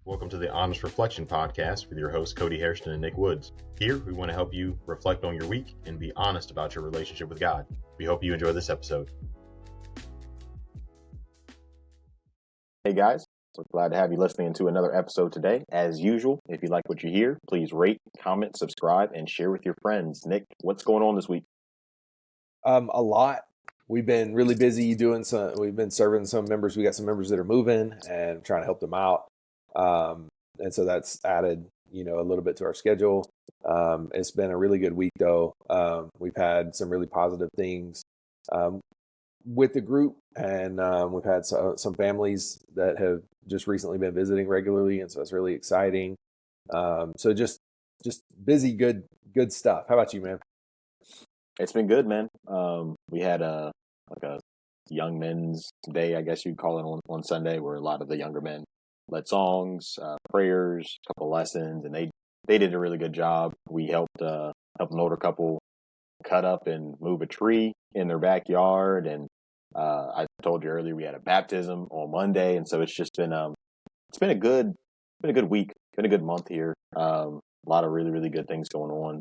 Welcome to the Honest Reflection Podcast with your hosts, Cody Hairston and Nick Woods. Here, we want to help you reflect on your week and be honest about your relationship with God. We hope you enjoy this episode. Hey guys, we're glad to have you listening to another episode today. As usual, if you like what you hear, please rate, comment, subscribe, and share with your friends. Nick, what's going on this week? A lot. We've been really busy we've been serving some members. We got some members that are moving and trying to help them out. And so that's added, a little bit to our schedule. It's been a really good week though. We've had some really positive things, with the group, and we've had some families that have just recently been visiting regularly. And so it's really exciting. So just busy, good stuff. How about you, man? It's been good, man. We had a young men's day, I guess you'd call it, on Sunday, where a lot of the younger men led songs, prayers, a couple lessons, and they did a really good job. We helped an older couple cut up and move a tree in their backyard, and I told you earlier we had a baptism on Monday, and so it's just been a good week, been a good month here. A lot of really, really good things going on.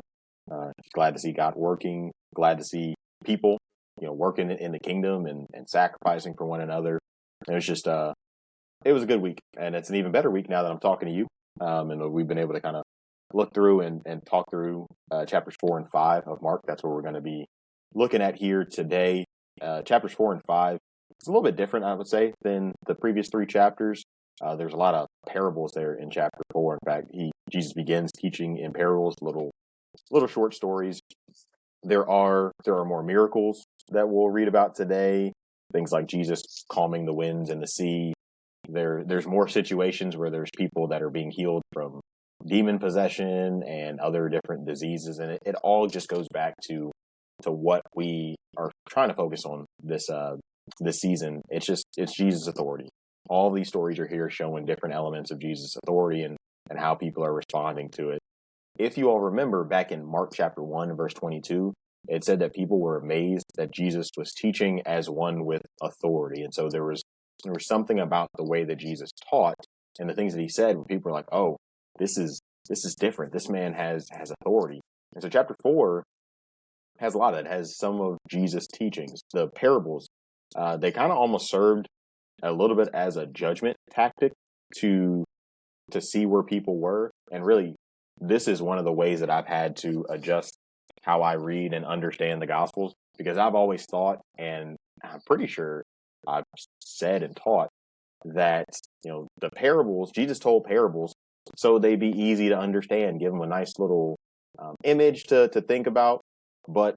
Glad to see God working. Glad to see people, working in the kingdom and sacrificing for one another. And it was just it was a good week, and it's an even better week now that I'm talking to you. And we've been able to kind of look through and talk through chapters 4 and 5 of Mark. That's what we're going to be looking at here today. Chapters 4 and 5, it's a little bit different, I would say, than the previous 3 chapters. There's a lot of parables there in chapter 4. In fact, Jesus begins teaching in parables, little short stories. There are more miracles that we'll read about today. Things like Jesus calming the winds and the sea. There's more situations where there's people that are being healed from demon possession and other different diseases, and it all just goes back to what we are trying to focus on this season. It's Jesus' authority. All these stories are here showing different elements of Jesus' authority and how people are responding to it. If you all remember back in Mark chapter 1, verse 22, it said that people were amazed that Jesus was teaching as one with authority. And so there was something about the way that Jesus taught and the things that he said where people were like, oh, this is different. This man has authority. And so chapter 4 has a lot of it. It has some of Jesus' teachings. The parables, they kind of almost served a little bit as a judgment tactic to see where people were. And really, this is one of the ways that I've had to adjust how I read and understand the Gospels, because I've always thought, and I'm pretty sure I've said and taught, that the parables, Jesus told parables so they'd be easy to understand, give them a nice little image to think about. But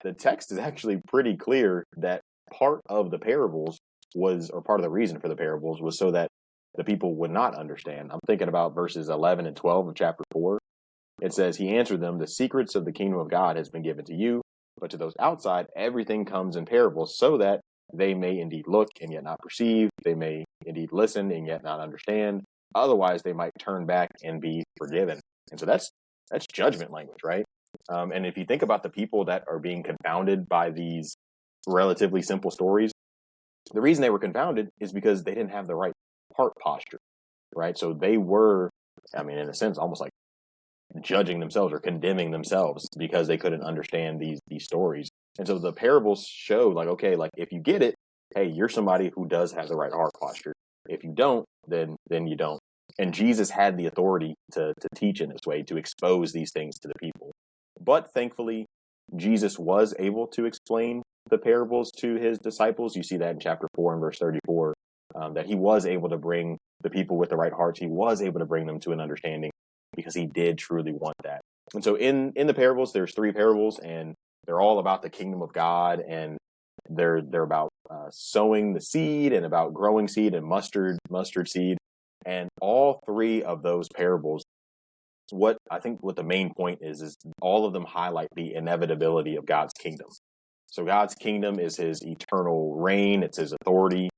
the text is actually pretty clear that part of the parables part of the reason for the parables was so that the people would not understand. I'm thinking about verses 11 and 12 of chapter 4. It says, he answered them, the secrets of the kingdom of God has been given to you, but to those outside, everything comes in parables, so that they may indeed look and yet not perceive. They may indeed listen and yet not understand. Otherwise, they might turn back and be forgiven. And so that's judgment language, right? And if you think about the people that are being confounded by these relatively simple stories, the reason they were confounded is because they didn't have the right heart posture, right? So they were, in a sense, almost like judging themselves or condemning themselves because they couldn't understand these stories. And so the parables show, if you get it, hey, you're somebody who does have the right heart posture. If you don't, then you don't. And Jesus had the authority to teach in this way, to expose these things to the people. But thankfully, Jesus was able to explain the parables to his disciples. You see that in chapter 4 and verse 34, that he was able to bring the people with the right hearts. He was able to bring them to an understanding because he did truly want that. And so in the parables, there's 3 parables, and they're all about the kingdom of God, and they're about sowing the seed and about growing seed and mustard seed. And all 3 of those parables, what the main point is all of them highlight the inevitability of God's kingdom. So God's kingdom is his eternal reign. It's his authority.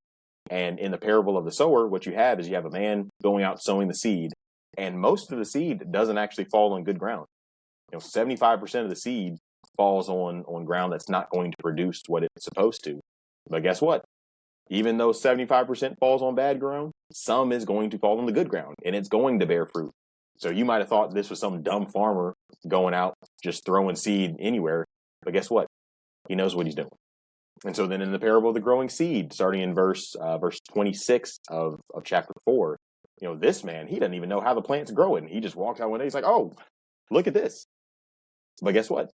And in the parable of the sower, what you have is you have a man going out sowing the seed, and most of the seed doesn't actually fall on good ground. 75% of the seed falls on ground that's not going to produce what it's supposed to. But guess what? even though 75% falls on bad ground, some is going to fall on the good ground, and it's going to bear fruit. So you might have thought this was some dumb farmer going out just throwing seed anywhere, but guess what? He knows what he's doing. And so then in the parable of the growing seed, starting in verse 26 of chapter 4, this man, he doesn't even know how the plant's growing. He just walks out one day, he's like, oh, look at this. But guess what?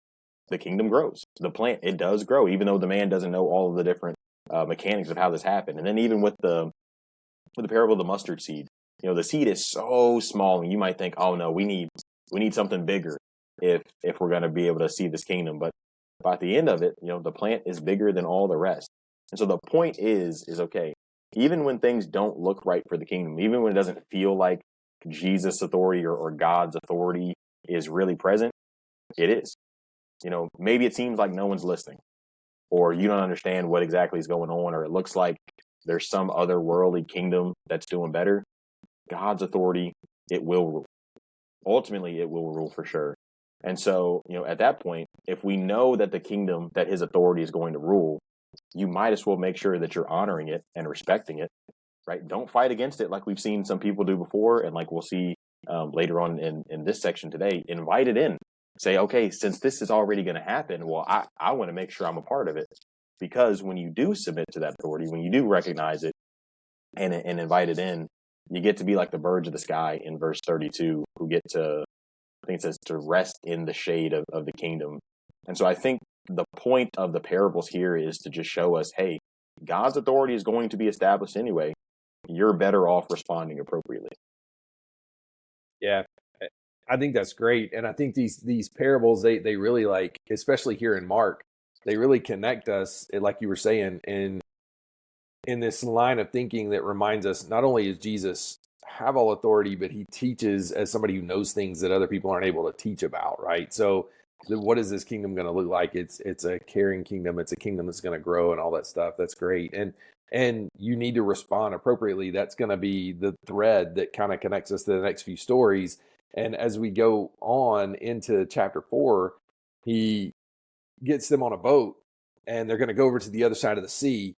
The kingdom grows. The plant, it does grow, even though the man doesn't know all of the different mechanics of how this happened. And then even with the parable of the mustard seed, the seed is so small, and you might think, oh no, we need something bigger if we're going to be able to see this kingdom. But by the end of it, the plant is bigger than all the rest. And so the point is okay, even when things don't look right for the kingdom, even when it doesn't feel like Jesus' authority or God's authority is really present, it is. Maybe it seems like no one's listening, or you don't understand what exactly is going on, or it looks like there's some other worldly kingdom that's doing better. God's authority, it will rule. Ultimately, it will rule for sure. And so, at that point, if we know that the kingdom, that his authority is going to rule, you might as well make sure that you're honoring it and respecting it, right? Don't fight against it like we've seen some people do before, and like we'll see later on in this section today. Invite it in. Say, okay, since this is already going to happen, well, I want to make sure I'm a part of it. Because when you do submit to that authority, when you do recognize it and invite it in, you get to be like the birds of the sky in verse 32, who get to, I think it says, to rest in the shade of the kingdom. And so I think the point of the parables here is to just show us, hey, God's authority is going to be established anyway. You're better off responding appropriately. Yeah, I think that's great. And I think these parables, they really, like, especially here in Mark, they really connect us, like you were saying, in this line of thinking that reminds us not only does Jesus have all authority, but he teaches as somebody who knows things that other people aren't able to teach about, right? So what is this kingdom going to look like? It's a caring kingdom. It's a kingdom that's going to grow and all that stuff. That's great. And you need to respond appropriately. That's going to be the thread that kind of connects us to the next few stories. And as we go on into chapter 4, he gets them on a boat, and they're going to go over to the other side of the sea.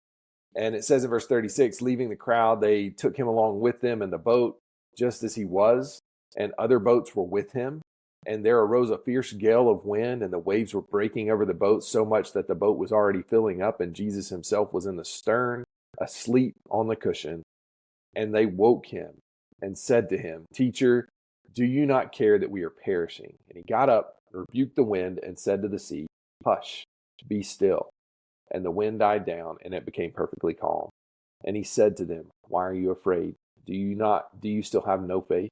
And it says in verse 36, leaving the crowd, they took him along with them in the boat, just as he was, and other boats were with him. And there arose a fierce gale of wind, and the waves were breaking over the boat so much that the boat was already filling up, and Jesus himself was in the stern, asleep on the cushion. And they woke him and said to him, Teacher, do you not care that we are perishing? And he got up, rebuked the wind, and said to the sea, Hush, be still. And the wind died down, and it became perfectly calm. And he said to them, Why are you afraid? Do you still have no faith?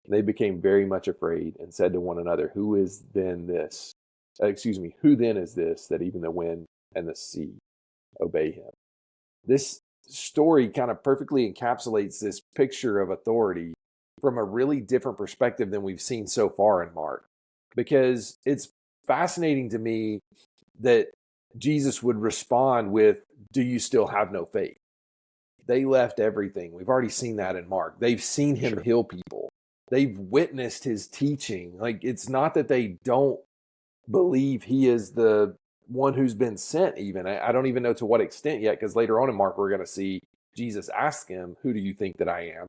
And they became very much afraid, and said to one another, Who then is this that even the wind and the sea obey him? This story kind of perfectly encapsulates this picture of authority from a really different perspective than we've seen so far in Mark. Because it's fascinating to me that Jesus would respond with, do you still have no faith? They left everything. We've already seen that in Mark. They've seen him heal people. They've witnessed his teaching. Like, it's not that they don't believe he is the one who's been sent even. I don't even know to what extent yet, because later on in Mark, we're going to see Jesus ask him, who do you think that I am?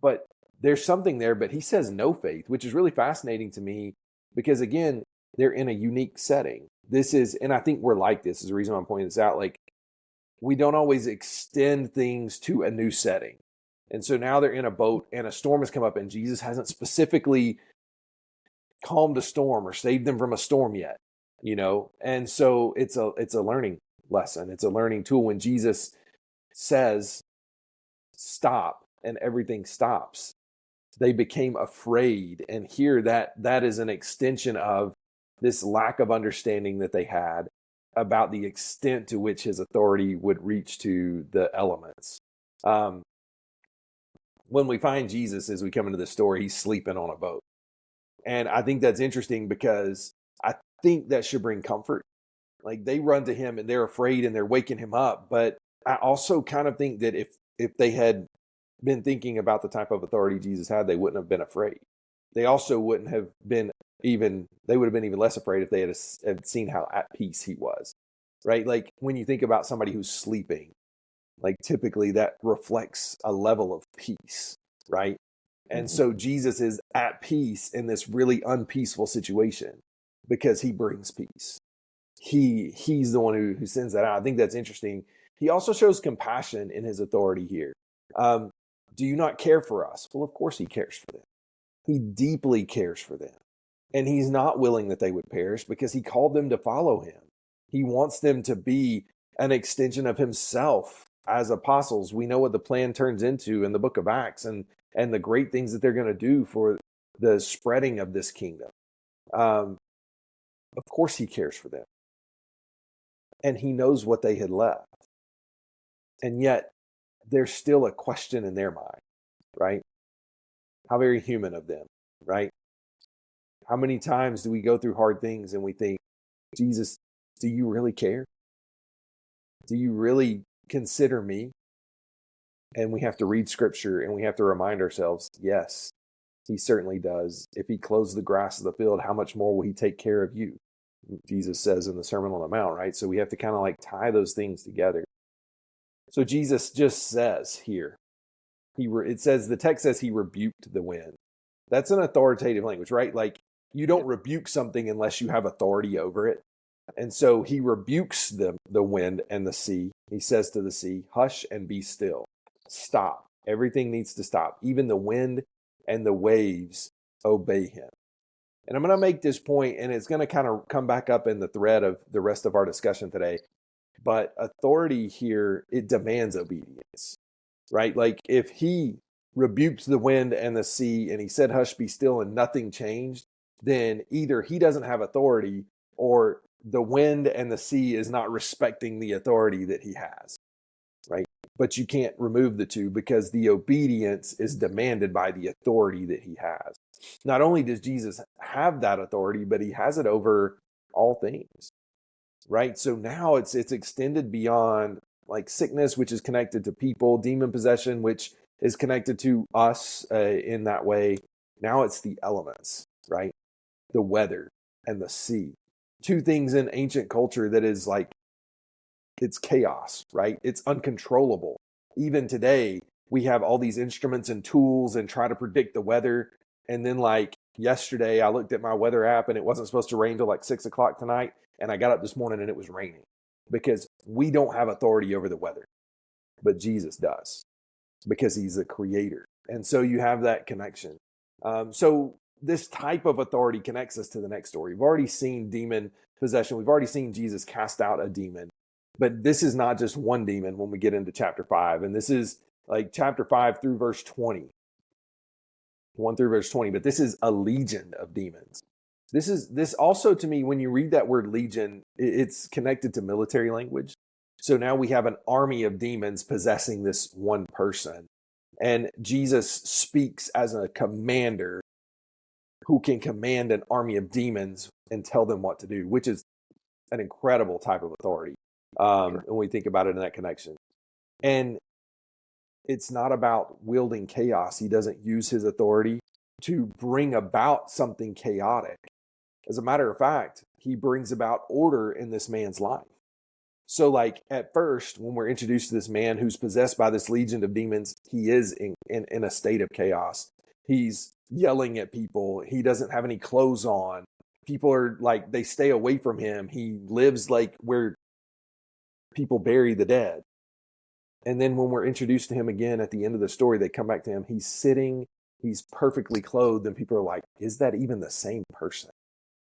But there's something there, but he says no faith, which is really fascinating to me because, again, they're in a unique setting. And I think we're like this, is the reason I'm pointing this out. Like, we don't always extend things to a new setting. And so now they're in a boat and a storm has come up, and Jesus hasn't specifically calmed a storm or saved them from a storm yet, And so it's a learning lesson. It's a learning tool. When Jesus says, stop, and everything stops, they became afraid. And here that is an extension of this lack of understanding that they had about the extent to which his authority would reach to the elements. When we find Jesus, as we come into the story, he's sleeping on a boat. And I think that's interesting because I think that should bring comfort. Like, they run to him and they're afraid and they're waking him up. But I also kind of think that if they had been thinking about the type of authority Jesus had, they wouldn't have been afraid. They also wouldn't have been they would have been even less afraid if they had seen how at peace he was, right? Like, when you think about somebody who's sleeping, like typically that reflects a level of peace, right? And so Jesus is at peace in this really unpeaceful situation because he brings peace. He's the one who sends that out. I think that's interesting. He also shows compassion in his authority here. Do you not care for us? Well, of course he cares for them. He deeply cares for them. And he's not willing that they would perish because he called them to follow him. He wants them to be an extension of himself as apostles. We know what the plan turns into in the book of Acts and the great things that they're going to do for the spreading of this kingdom. Of course he cares for them. And he knows what they had left. And yet there's still a question in their mind, right? How very human of them, right? How many times do we go through hard things and we think, Jesus, do you really care? Do you really consider me? And we have to read scripture and we have to remind ourselves, yes, he certainly does. If he clothes the grass of the field, how much more will he take care of you? Jesus says in the Sermon on the Mount, right? So we have to kind of like tie those things together. So Jesus just says here, it says, the text says he rebuked the wind. That's an authoritative language, right? Like you don't rebuke something unless you have authority over it. And so he rebukes the wind and the sea. He says to the sea, hush and be still. Stop. Everything needs to stop. Even the wind and the waves obey him. And I'm going to make this point, and it's going to kind of come back up in the thread of the rest of our discussion today. But authority here, it demands obedience, right? Like if he rebuked the wind and the sea and he said, hush, be still, and nothing changed, then either he doesn't have authority or the wind and the sea is not respecting the authority that he has, right? But you can't remove the two because the obedience is demanded by the authority that he has. Not only does Jesus have that authority, but he has it over all things, right? So now it's extended beyond like sickness, which is connected to people, demon possession, which is connected to us in that way. Now it's the elements, right? The weather and the sea. Two things in ancient culture that is like, it's chaos, right? It's uncontrollable. Even today, we have all these instruments and tools and try to predict the weather. And then like yesterday, I looked at my weather app and it wasn't supposed to rain till like 6 o'clock tonight. And I got up this morning and it was raining because we don't have authority over the weather, but Jesus does because he's the creator. And so you have that connection. So this type of authority connects us to the next story. We've already seen demon possession. We've already seen Jesus cast out a demon. But this is not just one demon when we get into chapter 5. And this is like chapter 5 through verse 20. 1 through verse 20. But this is a legion of demons. This also, to me, when you read that word legion, it's connected to military language. So now we have an army of demons possessing this one person. And Jesus speaks as a commander who can command an army of demons and tell them what to do, which is an incredible type of authority when we think about it in that connection. And it's not about wielding chaos. He doesn't use his authority to bring about something chaotic. As a matter of fact, he brings about order in this man's life. So like at first, when we're introduced to this man who's possessed by this legion of demons, he is in a state of chaos. He's yelling at people. He doesn't have any clothes on. People are like, they stay away from him. He lives like where people bury the dead. And then when we're introduced to him again at the end of the story, they come back to him. He's sitting, he's perfectly clothed. And people are like, is that even the same person?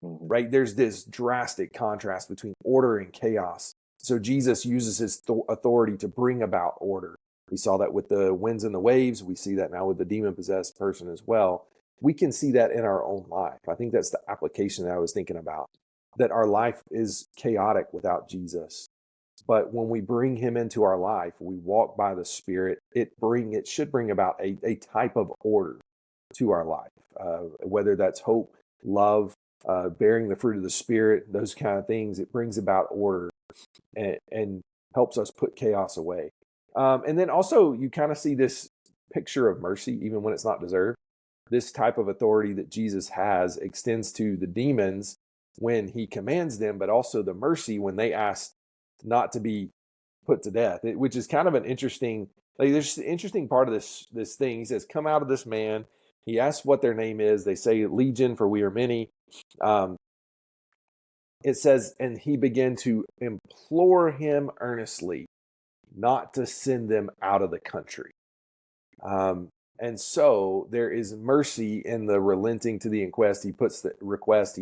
Right? There's this drastic contrast between order and chaos. So Jesus uses his authority to bring about order. We saw that with the winds and the waves. We see that now with the demon-possessed person as well. We can see that in our own life. I think that's the application that I was thinking about, that our life is chaotic without Jesus. But when we bring him into our life, we walk by the Spirit, it should bring about a type of order to our life, whether that's hope, love, bearing the fruit of the Spirit, those kind of things. It brings about order and helps us put chaos away. And then also you kind of see this picture of mercy, even when it's not deserved. This type of authority that Jesus has extends to the demons when he commands them, but also the mercy when they ask not to be put to death, which is kind of an interesting, like there's an interesting part of this thing. He says, come out of this man. He asks what their name is. They say Legion, for we are many. It says, and he began to implore him earnestly not to send them out of the country. And so there is mercy in the relenting to the inquest. He puts the request,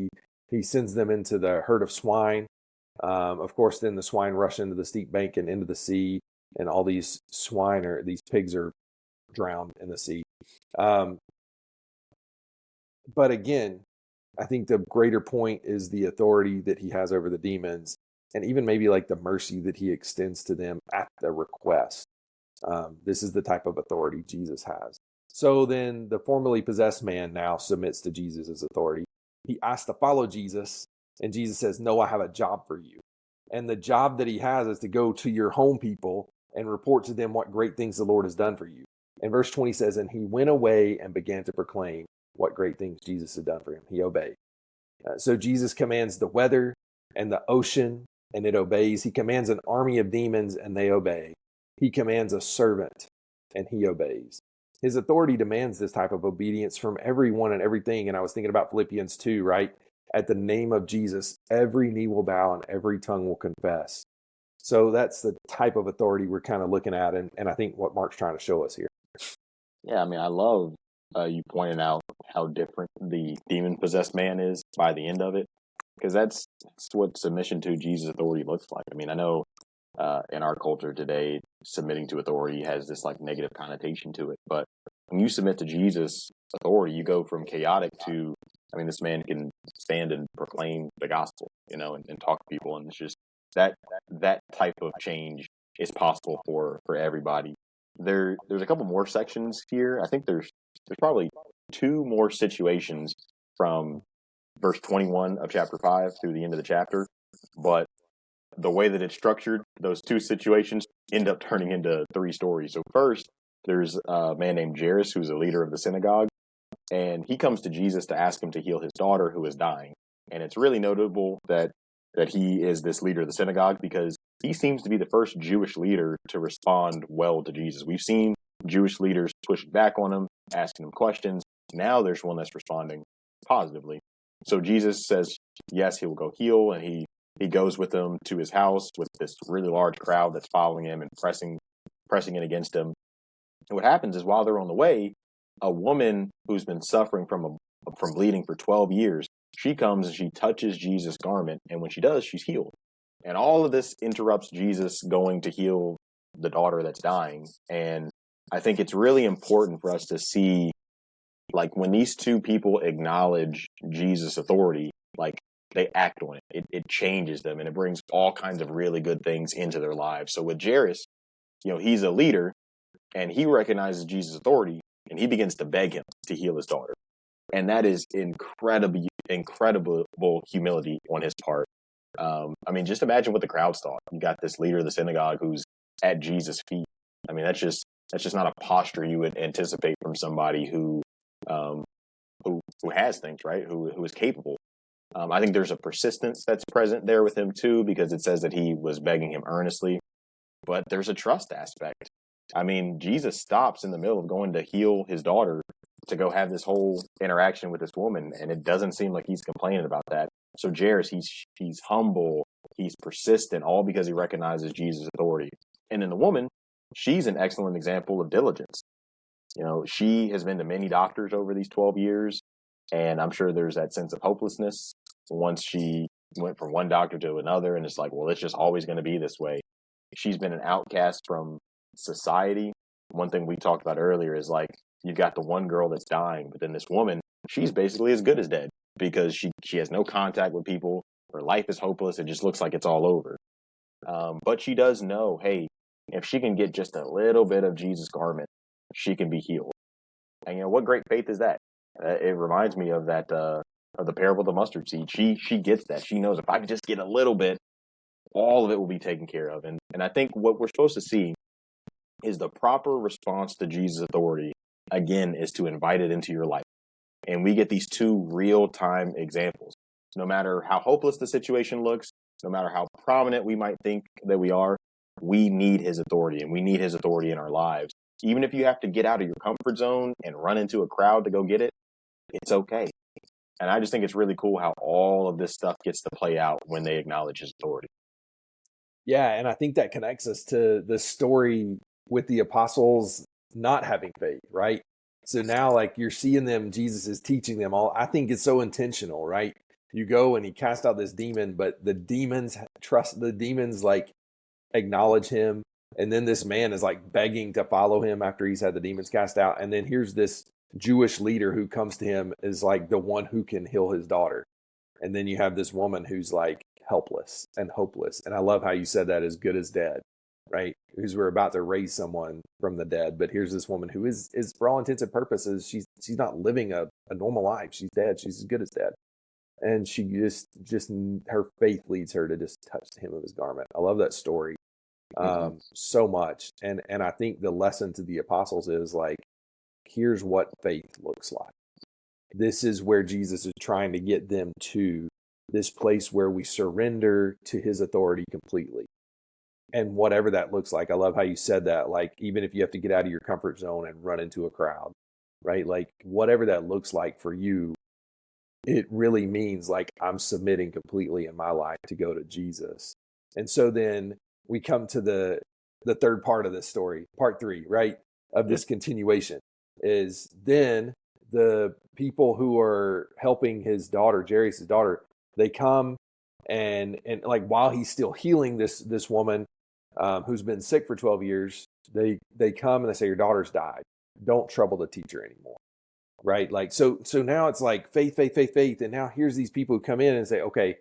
he sends them into the herd of swine. Of course, then the swine rush into the steep bank and into the sea, and all these these pigs are drowned in the sea. But again, I think the greater point is the authority that he has over the demons, and even maybe like the mercy that he extends to them at the request. This is the type of authority Jesus has. So then the formerly possessed man now submits to Jesus' authority. He asks to follow Jesus, and Jesus says, no, I have a job for you. And the job that he has is to go to your home people and report to them what great things the Lord has done for you. And verse 20 says, and he went away and began to proclaim what great things Jesus had done for him. He obeyed. So Jesus commands the weather and the ocean, and it obeys. He commands an army of demons, and they obey. He commands a servant, and he obeys. His authority demands this type of obedience from everyone and everything. And I was thinking about Philippians 2, right? At the name of Jesus, every knee will bow and every tongue will confess. So that's the type of authority we're kind of looking at. And I think what Mark's trying to show us here. Yeah, I mean, I love you pointed out how different the demon-possessed man is by the end of it, because that's what submission to Jesus' authority looks like. I mean, I know in our culture today, submitting to authority has this like negative connotation to it, but when you submit to Jesus' authority, you go from chaotic to, I mean, this man can stand and proclaim the gospel, you know, and talk to people, and it's just that type of change is possible for everybody. There's a couple more sections here. I think there's probably two more situations from verse 21 of chapter 5 through the end of the chapter, but the way that it's structured, those two situations end up turning into three stories. So first, there's a man named Jairus, who's a leader of the synagogue, and he comes to Jesus to ask him to heal his daughter who is dying. And it's really notable that he is this leader of the synagogue because he seems to be the first Jewish leader to respond well to Jesus. We've seen Jewish leaders pushing back on him, asking him questions. Now there's one that's responding positively. So Jesus says, yes, he will go heal, and he goes with them to his house with this really large crowd that's following him and pressing in against him. And what happens is while they're on the way, a woman who's been suffering from bleeding for 12 years, she comes and she touches Jesus' garment, and when she does, she's healed. And all of this interrupts Jesus going to heal the daughter that's dying. And I think it's really important for us to see, like, when these two people acknowledge Jesus' authority, like, they act on it. It changes them, and it brings all kinds of really good things into their lives. So with Jairus, you know, he's a leader, and he recognizes Jesus' authority, and he begins to beg him to heal his daughter. And that is incredible humility on his part. I mean, just imagine what the crowds thought. You got this leader of the synagogue who's at Jesus' feet. I mean, that's just not a posture you would anticipate from somebody who has things, right? Who is capable. I think there's a persistence that's present there with him too, because it says that he was begging him earnestly, but there's a trust aspect. I mean, Jesus stops in the middle of going to heal his daughter to go have this whole interaction with this woman, and it doesn't seem like he's complaining about that. So Jairus, he's humble, he's persistent, all because he recognizes Jesus' authority. And then the woman, she's an excellent example of diligence. You know, she has been to many doctors over these 12 years, and I'm sure there's that sense of hopelessness once she went from one doctor to another, and it's like, well, it's just always going to be this way. She's been an outcast from society. One thing we talked about earlier is like, you've got the one girl that's dying, but then this woman, she's basically as good as dead because she has no contact with people. Her life is hopeless. It just looks like it's all over. But she does know, hey, if she can get just a little bit of Jesus' garment, she can be healed. And, you know, what great faith is that? It reminds me of that, of the parable of the mustard seed. She gets that. She knows if I could just get a little bit, all of it will be taken care of. And I think what we're supposed to see is the proper response to Jesus' authority, again, is to invite it into your life. And we get these two real-time examples. No matter how hopeless the situation looks, no matter how prominent we might think that we are, we need his authority, and we need his authority in our lives. Even if you have to get out of your comfort zone and run into a crowd to go get it, it's okay. And I just think it's really cool how all of this stuff gets to play out when they acknowledge his authority. Yeah, and I think that connects us to the story with the apostles not having faith, right? So now, like, you're seeing them, Jesus is teaching them all. I think it's so intentional, right? You go and he casts out this demon, but the demons like acknowledge him. And then this man is like begging to follow him after he's had the demons cast out. And then here's this Jewish leader who comes to him is like the one who can heal his daughter. And then you have this woman who's like helpless and hopeless. And I love how you said that, as good as dead, right? Because we're about to raise someone from the dead. But here's this woman who is for all intents and purposes, she's not living a normal life. She's dead. She's as good as dead. And she just her faith leads her to just touch the hem of his garment. I love that story so much. And I think the lesson to the apostles is like, here's what faith looks like. This is where Jesus is trying to get them to, this place where we surrender to his authority completely. And whatever that looks like. I love how you said that. Like, even if you have to get out of your comfort zone and run into a crowd, right? Like, whatever that looks like for you, it really means like I'm submitting completely in my life to go to Jesus. And so then we come to the third part of this story, part 3, right? Of this continuation is then the people who are helping his daughter, Jairus' daughter, they come and like while he's still healing this woman who's been sick for 12 years, they come and they say, your daughter's died. Don't trouble the teacher anymore. Right? Like, so now it's like faith. And now here's these people who come in and say, okay,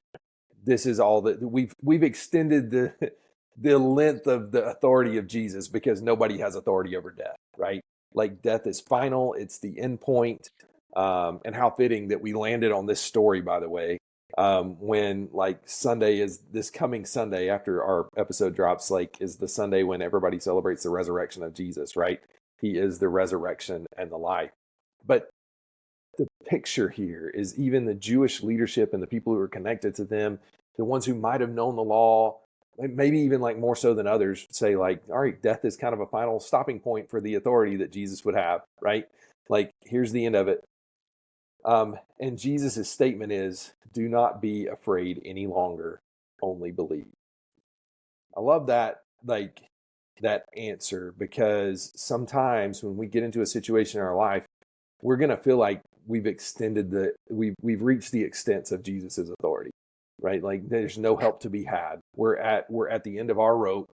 this is all that we've extended the length of the authority of Jesus, because nobody has authority over death, right? Like, death is final. It's the end point. And how fitting that we landed on this story, by the way, when like Sunday is this coming Sunday after our episode drops, like is the Sunday when everybody celebrates the resurrection of Jesus, right? He is the resurrection and the life. But the picture here is even the Jewish leadership and the people who are connected to them, the ones who might have known the law, maybe even like more so than others, say like, all right, death is kind of a final stopping point for the authority that Jesus would have, right? Like, here's the end of it. And Jesus' statement is, do not be afraid any longer, only believe. I love that, like that answer, because sometimes when we get into a situation in our life, we're going to feel like we've reached the extents of Jesus's authority, right? Like, there's no help to be had. We're at the end of our rope,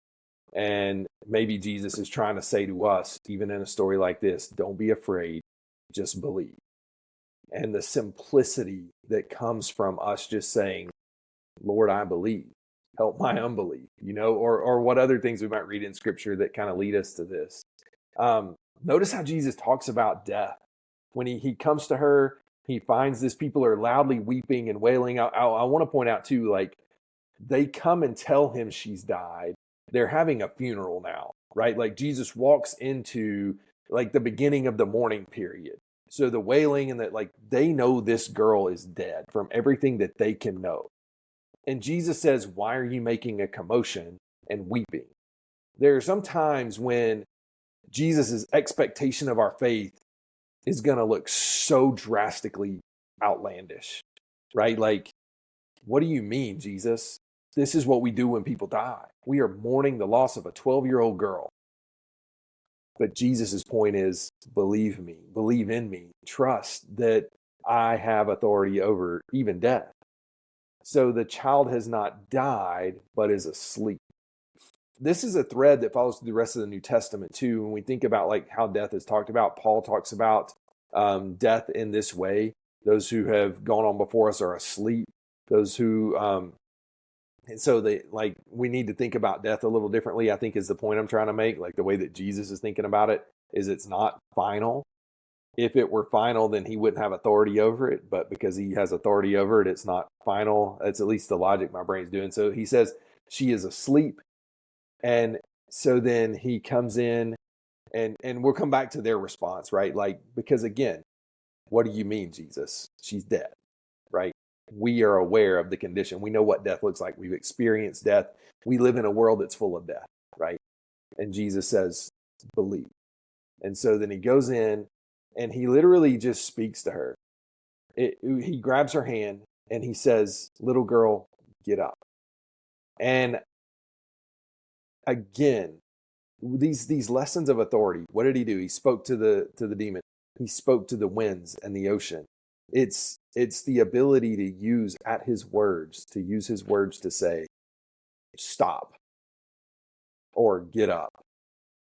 and maybe Jesus is trying to say to us, even in a story like this, don't be afraid, just believe. And the simplicity that comes from us just saying, Lord, I believe, help my unbelief, or what other things we might read in scripture that kind of lead us to this. Notice how Jesus talks about death. When he comes to her, he finds these people are loudly weeping and wailing. I want to point out too, like, they come and tell him she's died. They're having a funeral now, right? Like, Jesus walks into like the beginning of the mourning period. So the wailing and that, like, they know this girl is dead from everything that they can know. And Jesus says, why are you making a commotion and weeping? There are some times when Jesus' expectation of our faith is going to look so drastically outlandish, right? Like, what do you mean, Jesus? This is what we do when people die. We are mourning the loss of a 12-year-old girl. But Jesus' point is, believe me, believe in me, trust that I have authority over even death. So the child has not died, but is asleep. This is a thread that follows through the rest of the New Testament too. When we think about like how death is talked about, Paul talks about death in this way. Those who have gone on before us are asleep. Those who, and so we need to think about death a little differently, I think, is the point I'm trying to make. Like, the way that Jesus is thinking about it is it's not final. If it were final, then he wouldn't have authority over it. But because he has authority over it, it's not final. That's at least the logic my brain's doing. So he says she is asleep. And so then he comes in and we'll come back to their response, right? Like, because again, what do you mean, Jesus? She's dead, right? We are aware of the condition. We know what death looks like. We've experienced death. We live in a world that's full of death. right? And Jesus says, believe. And so then he goes in and he literally just speaks to her. He grabs her hand and he says, little girl, get up. And again, these lessons of authority, what did he do? He spoke to the demon. He spoke to the winds and the ocean. It's the ability to use his words to say, stop or get up.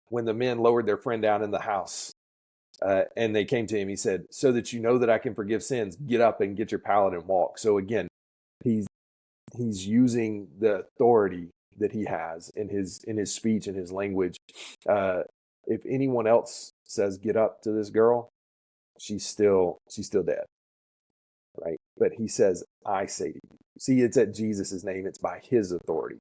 When the men lowered their friend down in the house and they came to him, he said, so that you know that I can forgive sins, get up and get your pallet and walk. So again, he's using the authority that he has in his speech and his language. If anyone else says get up to this girl, she's still dead, right? But he says, I say to you. See, it's at Jesus's name. It's by his authority.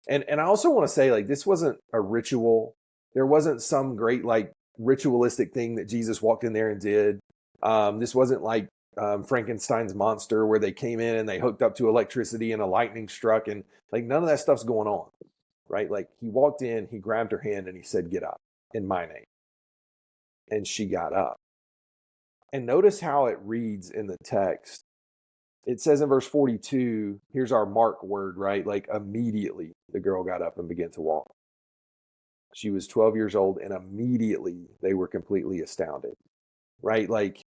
And I also want to say, like, this wasn't a ritual. There wasn't some great like ritualistic thing that Jesus walked in there and did. This wasn't like Frankenstein's monster where they came in and they hooked up to electricity and a lightning struck, and like none of that stuff's going on, right? Like he walked in, he grabbed her hand and he said, get up in my name. And she got up. And notice how it reads in the text. It says in verse 42, here's our mark word, right? Like immediately the girl got up and began to walk. She was 12 years old and immediately they were completely astounded, right? Like,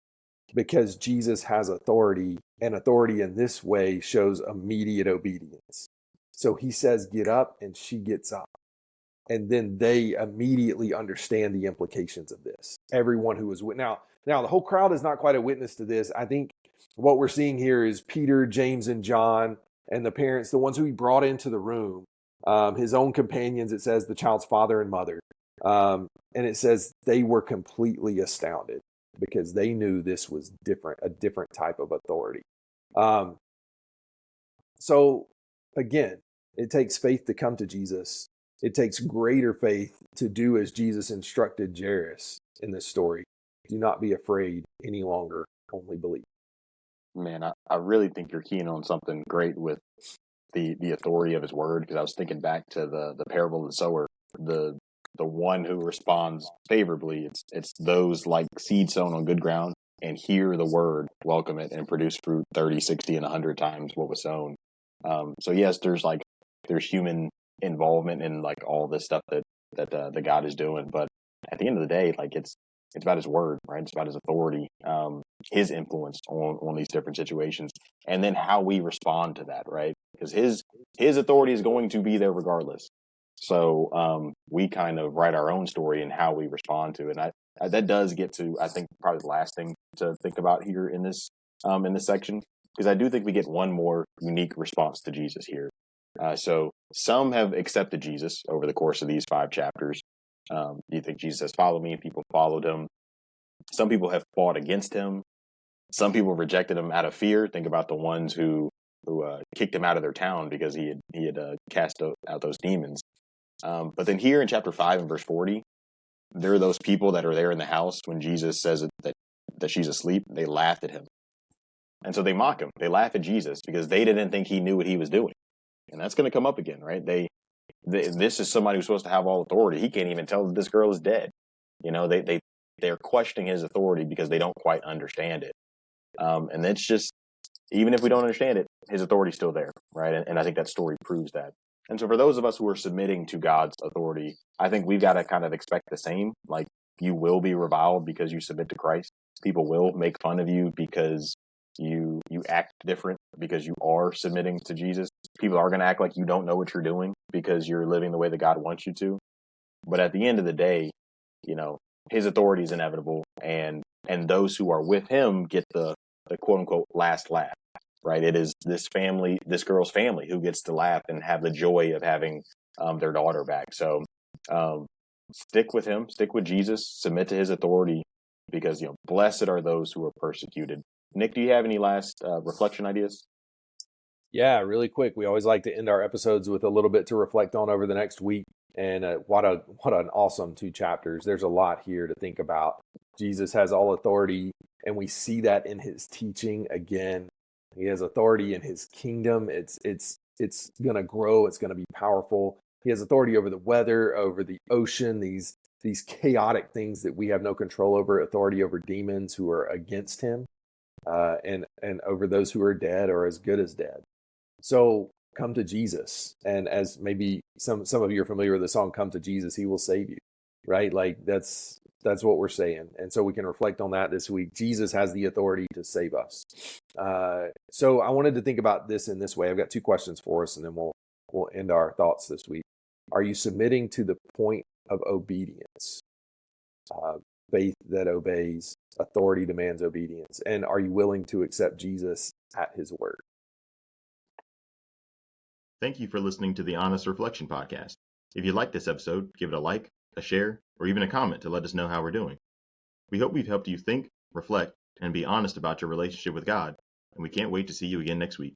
because Jesus has authority, and authority in this way shows immediate obedience. So he says, get up, and she gets up. And then they immediately understand the implications of this. Everyone who was with now the whole crowd is not quite a witness to this. I think what we're seeing here is Peter, James, and John, and the parents, the ones who he brought into the room, his own companions. It says the child's father and mother, and it says they were completely astounded because they knew this was a different type of authority. So again, it takes faith to come to Jesus. It takes greater faith to do as Jesus instructed Jairus in this story. Do not be afraid any longer, only believe. Man, I really think you're keen on something great with the authority of his word, because I was thinking back to the parable of the sower. The one who responds favorably, it's those like seed sown on good ground and hear the word, welcome it, and produce fruit 30, 60, and 100 times what was sown. So yes, there's human involvement in like all this stuff that the God is doing, but at the end of the day, like it's about his word, right? It's about his authority, his influence on these different situations, and then how we respond to that, right? Because his authority is going to be there regardless. So we kind of write our own story and how we respond to it. And I that does get to, I think, probably the last thing to think about here in this section, because I do think we get one more unique response to Jesus here. So some have accepted Jesus over the course of these 5 chapters. You think Jesus says, follow me, and people followed him. Some people have fought against him. Some people rejected him out of fear. Think about the ones who kicked him out of their town because he had cast out those demons. But then here in chapter 5 and verse 40, there are those people that are there in the house when Jesus says that she's asleep. They laughed at him. And so they mock him. They laugh at Jesus because they didn't think he knew what he was doing. And that's going to come up again, right? This is somebody who's supposed to have all authority. He can't even tell that this girl is dead. You know, they're questioning his authority because they don't quite understand it. And that's just, even if we don't understand it, his authority is still there, right? And I think that story proves that. And so for those of us who are submitting to God's authority, I think we've got to kind of expect the same. Like, you will be reviled because you submit to Christ. People will make fun of you because you act different because you are submitting to Jesus. People are going to act like you don't know what you're doing because you're living the way that God wants you to. But at the end of the day, you know, his authority is inevitable, and those who are with him get the quote unquote last laugh, right? It is this girl's family who gets to laugh and have the joy of having their daughter back. So stick with him, stick with Jesus, submit to his authority, because, you know, blessed are those who are persecuted. Nick, do you have any last reflection ideas? Yeah, really quick. We always like to end our episodes with a little bit to reflect on over the next week. And what an awesome 2 chapters. There's a lot here to think about. Jesus has all authority, and we see that in his teaching again. He has authority in his kingdom. It's going to grow. It's going to be powerful. He He has authority over the weather, over the ocean, these chaotic things that we have no control over, authority over demons who are against him, and over those who are dead or as good as dead. So come to Jesus. And as maybe some of you are familiar with the song, Come to Jesus, he will save you, right? Like that's what we're saying. And so we can reflect on that this week. Jesus has the authority to save us. So I wanted to think about this in this way. I've got 2 questions for us, and then we'll end our thoughts this week. Are you submitting to the point of obedience? Faith that obeys, authority demands obedience. And are you willing to accept Jesus at his word? Thank you for listening to the Honest Reflection Podcast. If you liked this episode, give it a like, a share, or even a comment to let us know how we're doing. We hope we've helped you think, reflect, and be honest about your relationship with God, and we can't wait to see you again next week.